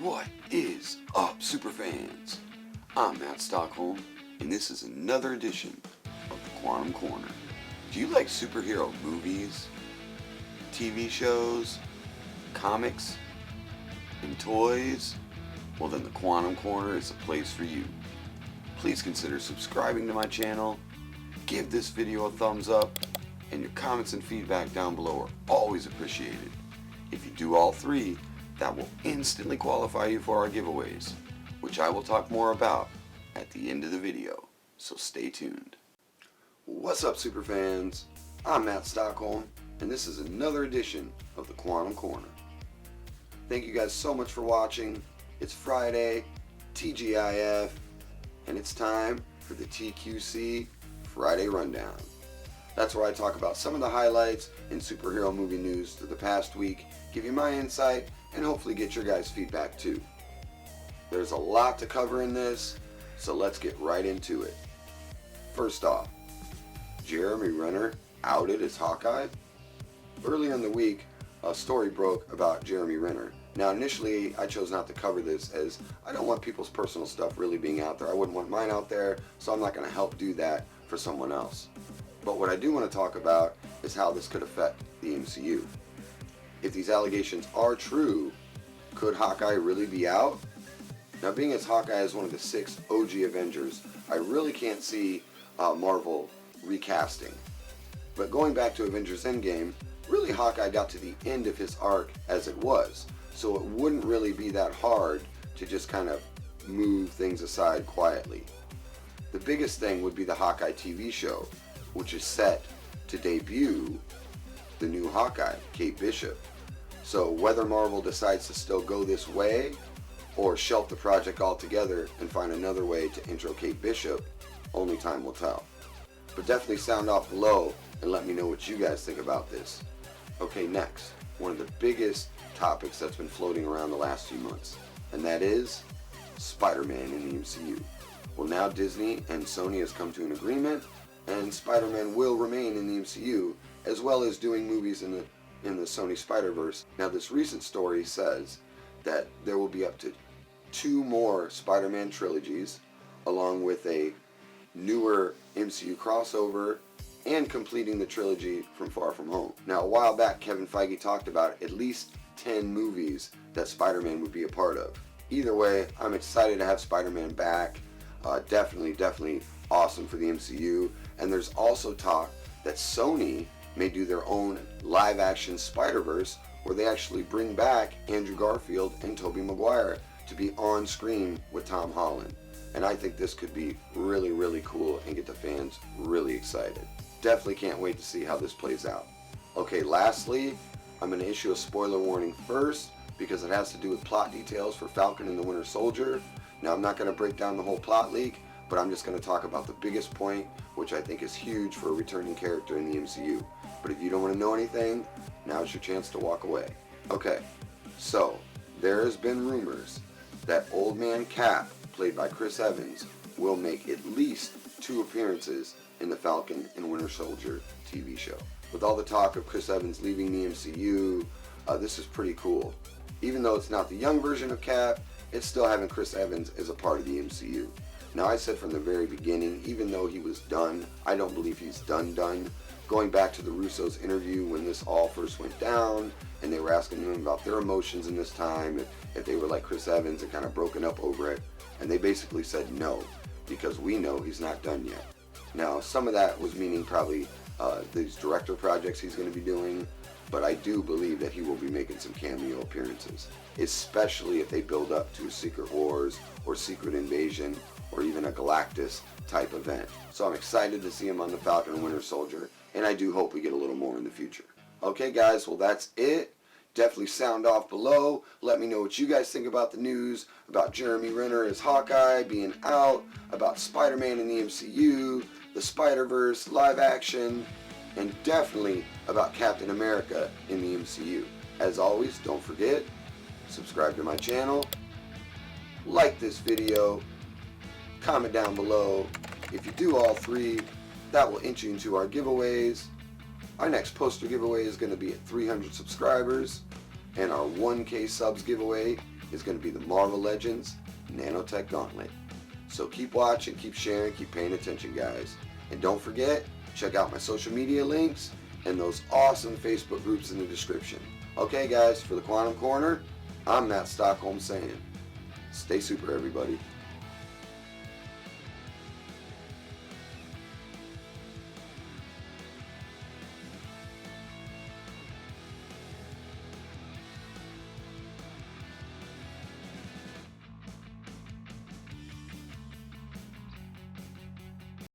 What is up, superfans? I'm Matt Stockholm, and this is another edition of the Quantum Corner. Do you like superhero movies, TV shows, comics, and toys? Well, then the Quantum Corner is the place for you. Please consider subscribing to my channel, give this video a thumbs up, and your comments and feedback down below are always appreciated. If you do all three, that will instantly qualify you for our giveaways, which I will talk more about at the end of the video, so stay tuned. What's up, superfans? I'm Matt Stockholm, and this is another edition of the Quantum Corner. Thank you guys so much for watching. It's Friday, TGIF, and it's time for the TQC Friday Rundown. That's where I talk about some of the highlights in superhero movie news through the past week, give you my insight, and hopefully get your guys' feedback too. There's a lot to cover in this, so let's get right into it. First off, Jeremy Renner outed as Hawkeye. Earlier in the week, a story broke about Jeremy Renner. Now initially, I chose not to cover this as I don't want people's personal stuff really being out there. I wouldn't want mine out there, so I'm not going to help do that for someone else. But what I do want to talk about is how this could affect the MCU. If these allegations are true, could Hawkeye really be out? Now, being as Hawkeye is one of the 6 OG Avengers, I really can't see Marvel recasting. But going back to Avengers Endgame, really Hawkeye got to the end of his arc as it was, so it wouldn't really be that hard to just kind of move things aside quietly. The biggest thing would be the Hawkeye TV show, which is set to debut the new Hawkeye, Kate Bishop. So whether Marvel decides to still go this way or shelf the project altogether and find another way to intro Kate Bishop, only time will tell. But definitely sound off below and let me know what you guys think about this. Okay, next, one of the biggest topics that's been floating around the last few months, and that is SpiderMan in the MCU. Well, now Disney and Sony has come to an agreement, and Spider-Man will remain in the MCU, as well as doing movies in the Sony Spider-Verse. Now, this recent story says that there will be up to 2 more Spider-Man trilogies, along with a newer MCU crossover, and completing the trilogy from Far From Home. Now, a while back, Kevin Feige talked about at least 10 movies that Spider-Man would be a part of. Either way, I'm excited to have Spider-Man back. Definitely awesome for the MCU. And there's also talk that Sony may do their own live-action Spider-Verse, where they actually bring back Andrew Garfield and Tobey Maguire to be on screen with Tom Holland. And I think this could be really cool and get the fans really excited. Definitely can't wait to see how this plays out. Okay, lastly, I'm going to issue a spoiler warning first because it has to do with plot details for Falcon and the Winter Soldier. Now, I'm not going to break down the whole plot leak, but I'm just going to talk about the biggest point, which I think is huge for a returning character in the MCU. But if you don't want to know anything, now's your chance to walk away. Okay, so there has been rumors that Old Man Cap, played by Chris Evans, will make at least 2 appearances in the Falcon and Winter Soldier TV show. With all the talk of Chris Evans leaving the MCU, this is pretty cool. Even though it's not the young version of Cap, it's still having Chris Evans as a part of the MCU. Now, I said from the very beginning, even though he was done, I don't believe he's done. Going back to the Russo's interview when this all first went down, and they were asking him about their emotions in this time, if they were like Chris Evans and kind of broken up over it, and they basically said no, because we know he's not done yet. Now, some of that was meaning probably these director projects he's going to be doing, but I do believe that he will be making some cameo appearances, especially if they build up to a Secret Wars or Secret Invasion or even a Galactus type event. So I'm excited to see him on the Falcon and Winter Soldier, and I do hope we get a little more in the future. Okay guys, well that's it. Definitely sound off below. Let me know what you guys think about the news, about Jeremy Renner as Hawkeye being out, about Spider-Man in the MCU, the Spider-Verse live action, and definitely about Captain America in the MCU. As always, don't forget, subscribe to my channel, like this video, comment down below. If you do all 3, that will enter you into our giveaways. Our next poster giveaway is going to be at 300 subscribers, and our 1K subs giveaway is going to be the Marvel Legends Nanotech Gauntlet. So keep watching, keep sharing, keep paying attention, guys. And don't forget, check out my social media links and those awesome Facebook groups in the description. Okay, guys, for the Quantum Corner, I'm Matt Stockholm saying, stay super, everybody.